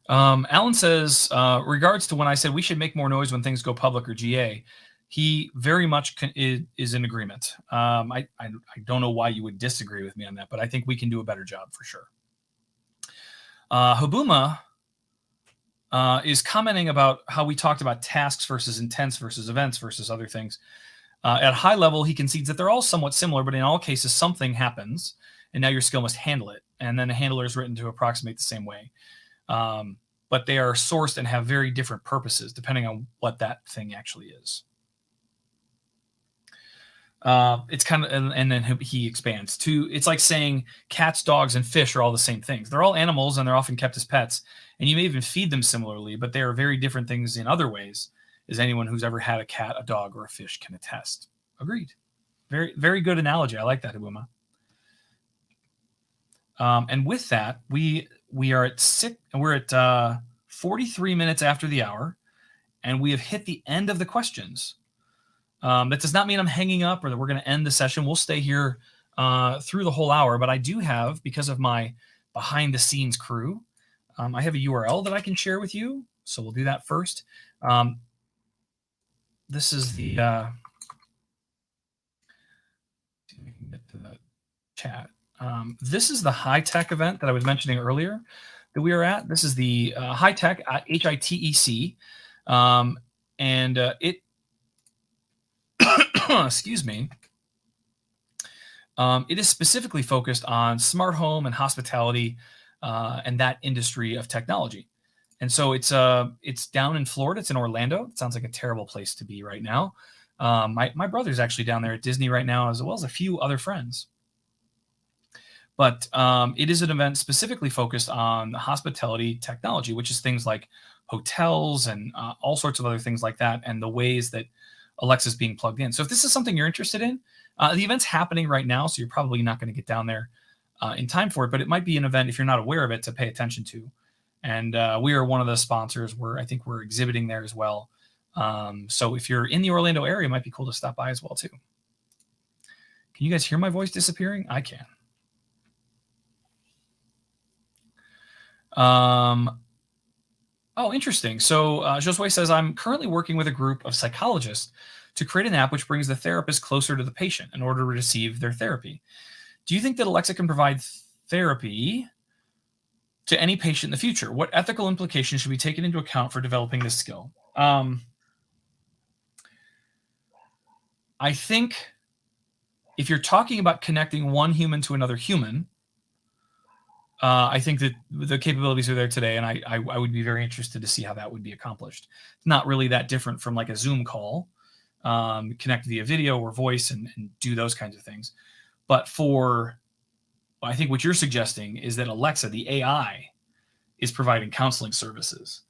Alan says, regards to when I said we should make more noise when things go public or GA, he very much is in agreement. I don't know why you would disagree with me on that, but I think we can do a better job for sure. Habuma is commenting about how we talked about tasks versus intents versus events versus other things. At a high level, he concedes that they're all somewhat similar, but in all cases, something happens, and now your skill must handle it. And then a handler is written to approximate the same way. But they are sourced and have very different purposes depending on what that thing actually is. It's kind of, and then he expands to, it's like saying cats, dogs, and fish are all the same things. They're all animals and they're often kept as pets, and you may even feed them similarly, but they are very different things in other ways, as anyone who's ever had a cat, a dog, or a fish can attest. Agreed. Very, very good analogy. I like that, Habuma. And with that, we are at 43 minutes after the hour, and we have hit the end of the questions. That does not mean I'm hanging up or that we're going to end the session. We'll stay here through the whole hour, but I do have, because of my behind the scenes crew, I have a URL that I can share with you. So we'll do that first. This is the see if we can get to the chat. This is the high tech event that I was mentioning earlier that we are at. This is the high tech HITEC, and it excuse me. It is specifically focused on smart home and hospitality and that industry of technology. And so it's down in Florida. It's in Orlando. It sounds like a terrible place to be right now. My brother's actually down there at Disney right now, as well as a few other friends. But it is an event specifically focused on hospitality technology, which is things like hotels and all sorts of other things like that, and the ways that Alexa's being plugged in. So if this is something you're interested in, the event's happening right now, so you're probably not going to get down there in time for it, but it might be an event, if you're not aware of it, to pay attention to. And we are one of the sponsors. I think we're exhibiting there as well. So if you're in the Orlando area, it might be cool to stop by as well too. Can you guys hear my voice disappearing? I can. Oh, interesting. So Josue says, I'm currently working with a group of psychologists to create an app which brings the therapist closer to the patient in order to receive their therapy. Do you think that Alexa can provide therapy to any patient in the future? What ethical implications should be taken into account for developing this skill? I think if you're talking about connecting one human to another human, I think that the capabilities are there today, and I would be very interested to see how that would be accomplished. It's not really that different from like a Zoom call, connect via video or voice and do those kinds of things. But I think what you're suggesting is that Alexa, the AI, is providing counseling services.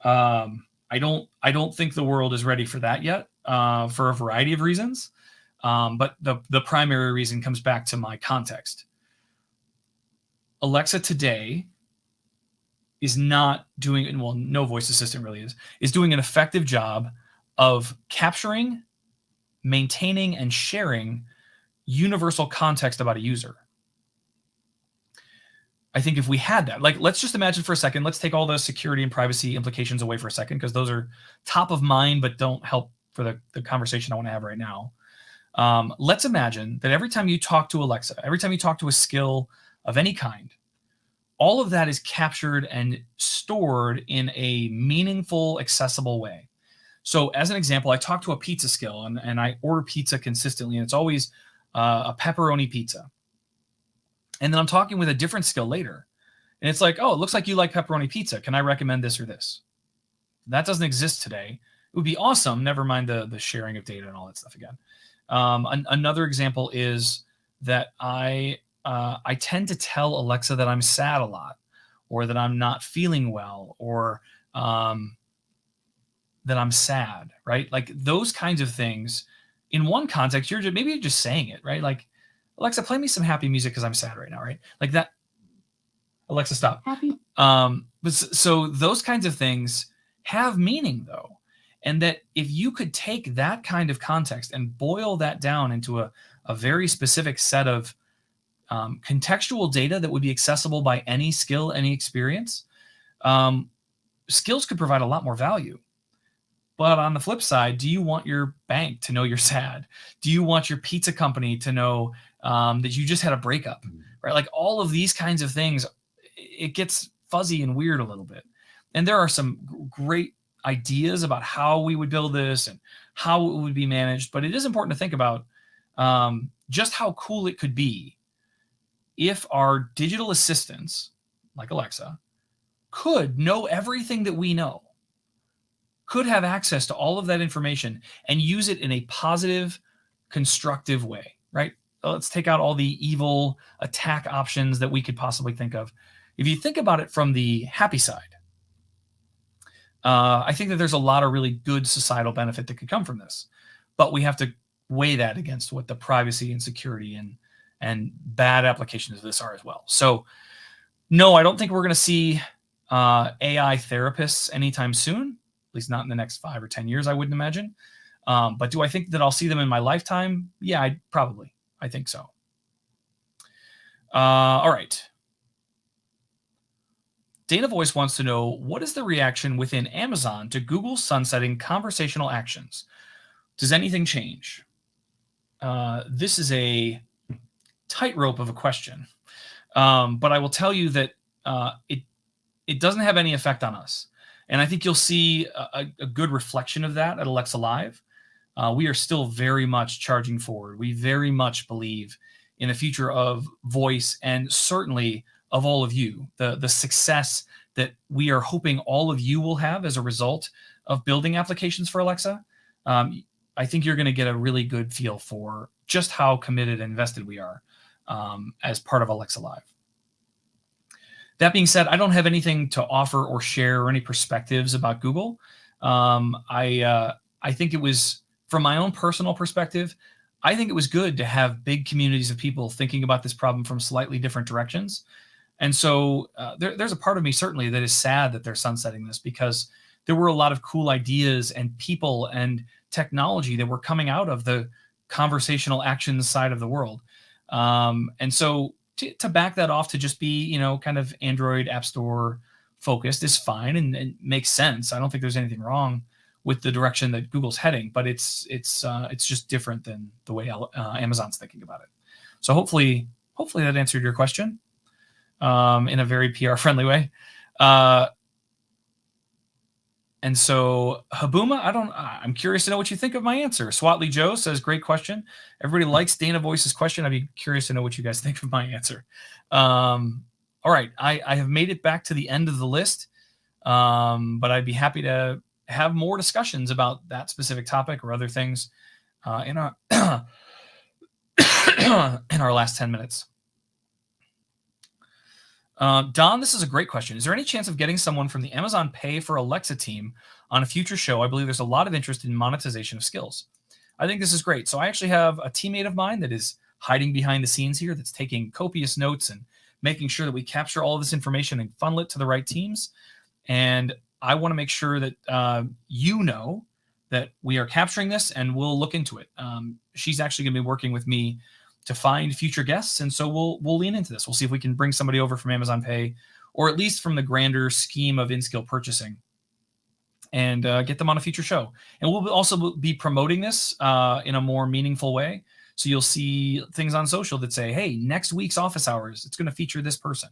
I don't think the world is ready for that yet, for a variety of reasons. But the primary reason comes back to my context. Alexa today is not doing, well, no voice assistant really is doing an effective job of capturing, maintaining, and sharing universal context about a user. I think if we had that, like, let's just imagine for a second, let's take all the security and privacy implications away for a second, because those are top of mind, but don't help for the conversation I want to have right now. Let's imagine that every time you talk to Alexa, every time you talk to a skill of any kind, all of that is captured and stored in a meaningful, accessible way. So as an example, I talk to a pizza skill and I order pizza consistently, and it's always a pepperoni pizza. And then I'm talking with a different skill later, and it's like, oh, it looks like you like pepperoni pizza. Can I recommend this or this? That doesn't exist today. It would be awesome. Never mind the sharing of data and all that stuff again. Another example is that I tend to tell Alexa that I'm sad a lot, or that I'm not feeling well, or that I'm sad, right? Like those kinds of things. In one context, maybe you're just saying it, right? Like, Alexa, play me some happy music because I'm sad right now, right? Like that. Alexa, stop. Happy. But so those kinds of things have meaning, though. And that if you could take that kind of context and boil that down into a very specific set of contextual data that would be accessible by any skill, any experience, skills could provide a lot more value. But on the flip side, do you want your bank to know you're sad? Do you want your pizza company to know that you just had a breakup, right? Like all of these kinds of things, it gets fuzzy and weird a little bit. And there are some great ideas about how we would build this and how it would be managed. But it is important to think about just how cool it could be if our digital assistants, like Alexa, could know everything that we know, could have access to all of that information and use it in a positive, constructive way, right? Let's take out all the evil attack options that we could possibly think of. If you think about it from the happy side, I think that there's a lot of really good societal benefit that could come from this, but we have to weigh that against what the privacy and security and bad applications of this are as well. So no, I don't think we're going to see AI therapists anytime soon, at least not in the next 5 or 10 years, I wouldn't imagine. But do I think that I'll see them in my lifetime? Yeah, I think so. All right. Dana Voice wants to know, what is the reaction within Amazon to Google sunsetting conversational actions? Does anything change? This is a tightrope of a question. But I will tell you that it doesn't have any effect on us. And I think you'll see a good reflection of that at Alexa Live. We are still very much charging forward. We very much believe in the future of voice and certainly of all of you, the success that we are hoping all of you will have as a result of building applications for Alexa. I think you're going to get a really good feel for just how committed and invested we are as part of Alexa Live. That being said, I don't have anything to offer or share or any perspectives about Google. I think it was, from my own personal perspective, I think it was good to have big communities of people thinking about this problem from slightly different directions. And so there's a part of me certainly that is sad that they're sunsetting this, because there were a lot of cool ideas and people and technology that were coming out of the conversational actions side of the world. And so to back that off to just be, kind of Android App Store focused is fine and makes sense. I don't think there's anything wrong with the direction that Google's heading, but it's just different than the way Amazon's thinking about it. So hopefully that answered your question. in a very PR friendly way. And so Habuma, I'm curious to know what you think of my answer. Swatly Joe says, great question. Everybody likes Dana Voice's question. I'd be curious to know what you guys think of my answer. All right. I have made it back to the end of the list. But I'd be happy to have more discussions about that specific topic or other things in our in our last 10 minutes. Don, this is a great question. Is there any chance of getting someone from the Amazon Pay for Alexa team on a future show? I believe there's a lot of interest in monetization of skills. I think this is great. So I actually have a teammate of mine that is hiding behind the scenes here, that's taking copious notes and making sure that we capture all of this information and funnel it to the right teams. And I want to make sure that you know that we are capturing this, and we'll look into it. She's actually going to be working with me to find future guests, and so we'll lean into this. We'll see if we can bring somebody over from Amazon Pay, or at least from the grander scheme of in-skill purchasing, and get them on a future show. And we'll also be promoting this in a more meaningful way. So you'll see things on social that say, hey, next week's office hours, it's going to feature this person.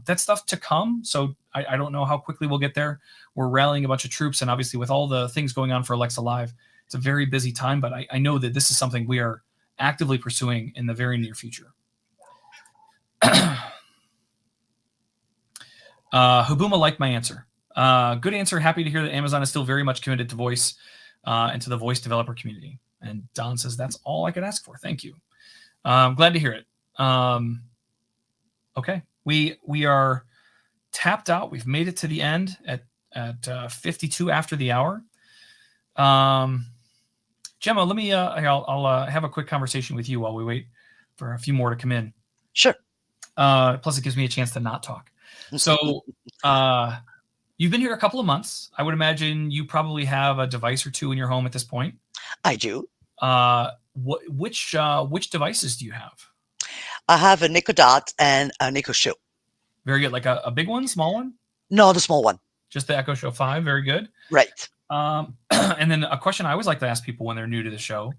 That's stuff to come. So I don't know how quickly we'll get there. We're rallying a bunch of troops, and obviously with all the things going on for Alexa Live, it's a very busy time, but I know that this is something we are actively pursuing in the very near future. Habuma liked my answer. Good answer. Happy to hear that Amazon is still very much committed to voice and to the voice developer community. And Don says, that's all I could ask for. Thank you. I'm glad to hear it. Okay. We are tapped out. We've made it to the end at 52 after the hour. Gemma, let me, I'll have a quick conversation with you while we wait for a few more to come in. Sure. Plus it gives me a chance to not talk. So you've been here a couple of months. I would imagine you probably have a device or two in your home at this point. I do. Which devices do you have? I have an Echo Dot and an Echo Show. Very good. Like a big one, small one? No, the small one. Just the Echo Show 5. Very good. Right. And then a question I always like to ask people when they're new to the show.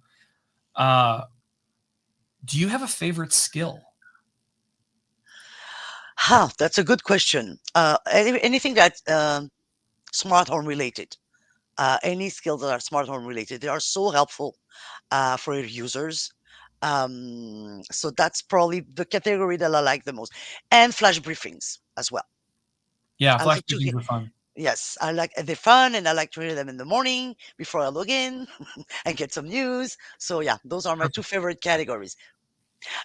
Do you have a favorite skill? That's a good question. Anything that's smart home related. Any skills that are smart home related. They are so helpful for your users. So that's probably the category that I like the most. And flash briefings as well. Yeah, I flash like to briefings are fun. Yes, they're fun, and I like to read them in the morning before I log in and get some news. So yeah, those are my two favorite categories.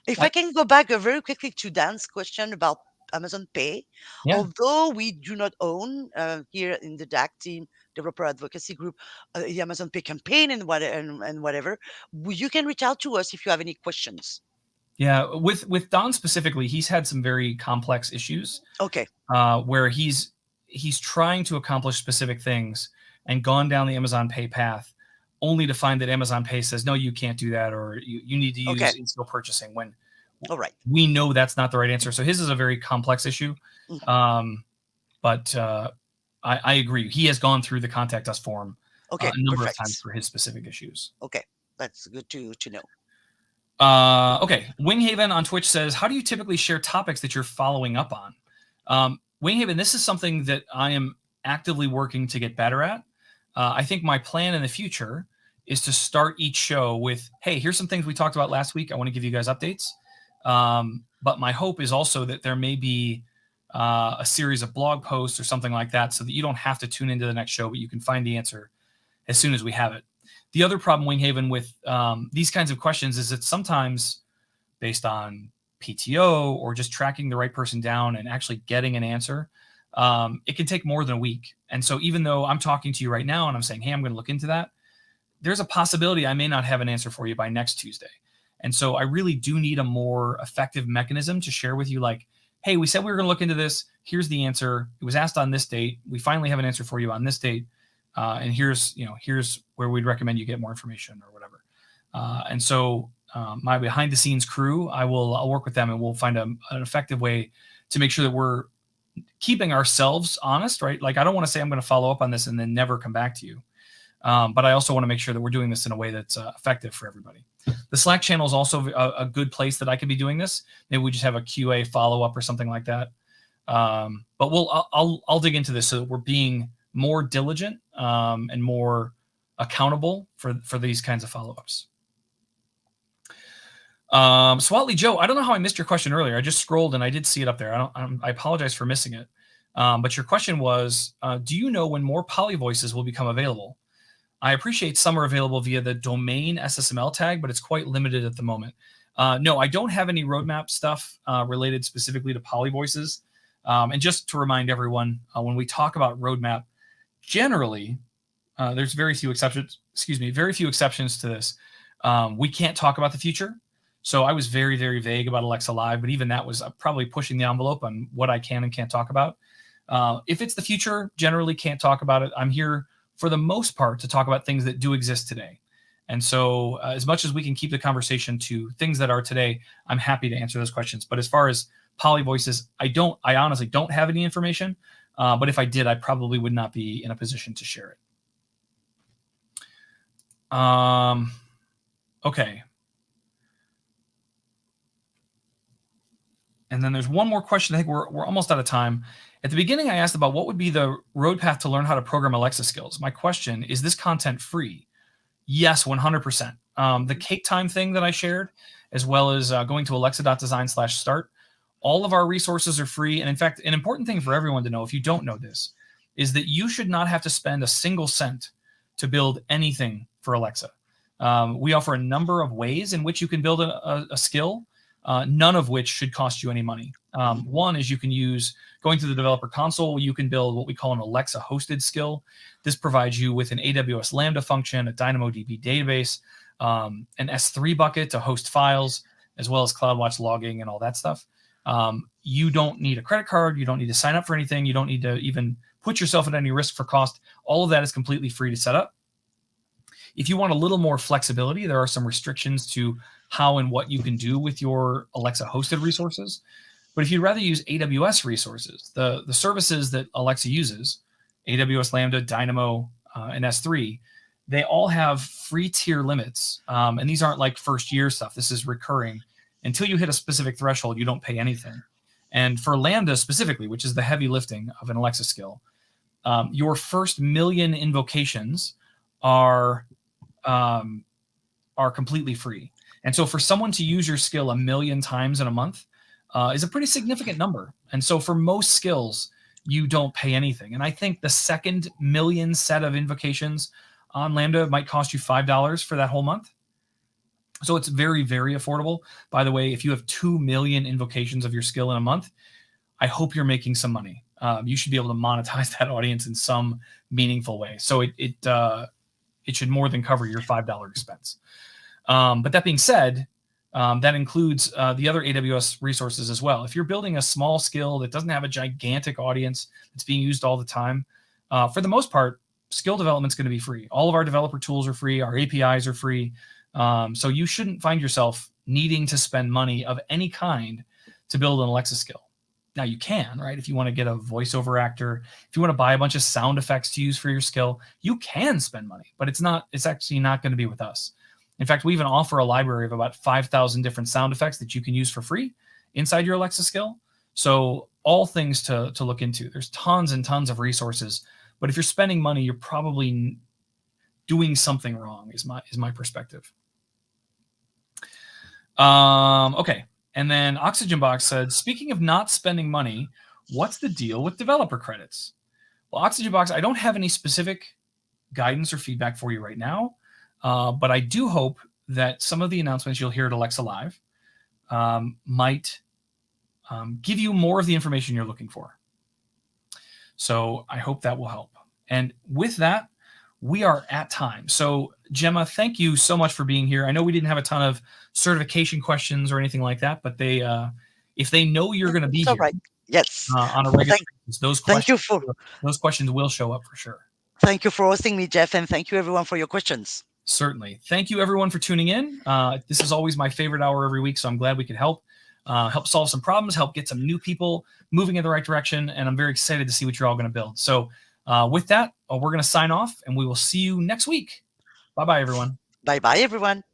If I can go back very quickly to Dan's question about Amazon Pay, Yeah. although we do not own here in the DAC team, developer advocacy group, the Amazon Pay campaign and whatever, you can reach out to us if you have any questions. Yeah, with Don specifically, he's had some very complex issues. Okay. Where he's trying to accomplish specific things and gone down the Amazon Pay path, only to find that Amazon Pay says, no, you can't do that, or you need to use in-skill purchasing, when All right. we know that's not the right answer. So his is a very complex issue. But I agree. He has gone through the contact us form a number of times for his specific issues. Okay, that's good to know. Okay, Winghaven on Twitch says, how do you typically share topics that you're following up on? Winghaven, this is something that I am actively working to get better at. I think my plan in the future is to start each show with, hey, here's some things we talked about last week. I want to give you guys updates. But my hope is also that there may be a series of blog posts or something like that, so that you don't have to tune into the next show, but you can find the answer as soon as we have it. The other problem, Winghaven, with these kinds of questions is that sometimes, based on PTO or just tracking the right person down and actually getting an answer, it can take more than a week. And so even though I'm talking to you right now and I'm saying, hey, I'm going to look into that, there's a possibility I may not have an answer for you by next Tuesday. And so I really do need a more effective mechanism to share with you, like, hey, we said we were going to look into this. Here's the answer. It was asked on this date. We finally have an answer for you on this date. And here's where we'd recommend you get more information or whatever. And so my behind the scenes crew, I'll work with them, and we'll find an effective way to make sure that we're keeping ourselves honest, right? Like, I don't want to say I'm going to follow up on this and then never come back to you. But I also want to make sure that we're doing this in a way that's effective for everybody. The Slack channel is also a good place that I could be doing this. Maybe we just have a QA follow-up or something like that. But I'll dig into this so that we're being more diligent and more accountable for these kinds of follow-ups. Swatley Joe, I don't know how I missed your question earlier. I just scrolled and I did see it up there. I apologize for missing it. But your question was, do you know when more polyvoices will become available? I appreciate some are available via the domain SSML tag, but it's quite limited at the moment. No, I don't have any roadmap stuff related specifically to polyvoices. And just to remind everyone, when we talk about roadmap, generally, there's very few exceptions. Very few exceptions to this. We can't talk about the future. So I was very, very vague about Alexa Live, but even that was probably pushing the envelope on what I can and can't talk about. If it's the future, generally can't talk about it. I'm here for the most part to talk about things that do exist today. And so as much as we can keep the conversation to things that are today, I'm happy to answer those questions. But as far as polyvoices, I honestly don't have any information. But if I did, I probably would not be in a position to share it. Okay. And then there's one more question. I think we're almost out of time. At the beginning, I asked about what would be the road path to learn how to program Alexa skills. My question, is this content free? Yes, 100%. The Cake Time thing that I shared, as well as going to alexa.design/start, all of our resources are free. And in fact, an important thing for everyone to know, if you don't know this, is that you should not have to spend a single cent to build anything for Alexa. We offer a number of ways in which you can build a skill, none of which should cost you any money. One is you can use, going to the developer console, you can build what we call an Alexa hosted skill. This provides you with an AWS Lambda function, a DynamoDB database, an S3 bucket to host files, as well as CloudWatch logging and all that stuff. You don't need a credit card. You don't need to sign up for anything. You don't need to even put yourself at any risk for cost. All of that is completely free to set up. If you want a little more flexibility, there are some restrictions to how and what you can do with your Alexa hosted resources. But if you'd rather use AWS resources, the services that Alexa uses, AWS Lambda, Dynamo, and S3, they all have free tier limits. And these aren't like first year stuff. This is recurring. Until you hit a specific threshold, you don't pay anything. And for Lambda specifically, which is the heavy lifting of an Alexa skill, your first million invocations are completely free. And so for someone to use your skill 1 million times in a month is a pretty significant number. And so for most skills, you don't pay anything. And I think the second million set of invocations on Lambda might cost you $5 for that whole month. So it's very, very affordable. By the way, if you have 2 million invocations of your skill in a month, I hope you're making some money. You should be able to monetize that audience in some meaningful way. So it should more than cover your $5 expense. But that being said, that includes the other AWS resources as well. If you're building a small skill that doesn't have a gigantic audience that's being used all the time, for the most part, skill development is going to be free. All of our developer tools are free. Our APIs are free. So you shouldn't find yourself needing to spend money of any kind to build an Alexa skill. Now you can, right? If you want to get a voiceover actor, if you want to buy a bunch of sound effects to use for your skill, you can spend money, but it's actually not going to be with us. In fact, we even offer a library of about 5,000 different sound effects that you can use for free inside your Alexa skill. So all things to look into. There's tons and tons of resources, but if you're spending money, you're probably doing something wrong, is my perspective. Okay. And then Oxygen Box said, speaking of not spending money, what's the deal with developer credits? Well, Oxygen Box, I don't have any specific guidance or feedback for you right now, but I do hope that some of the announcements you'll hear at Alexa Live might give you more of the information you're looking for. So I hope that will help. And with that, we are at time. So Gemma, thank you so much for being here. I know we didn't have a ton of certification questions or anything like that, but they, if they know you're going to be here, right. Yes, on a regular basis, those questions will show up for sure. Thank you for hosting me, Jeff, and thank you everyone for your questions. Certainly. Thank you everyone for tuning in. This is always my favorite hour every week, so I'm glad we could help solve some problems, help get some new people moving in the right direction, and I'm very excited to see what you're all going to build. So with that, we're going to sign off, and we will see you next week. Bye-bye, everyone. Bye bye, everyone.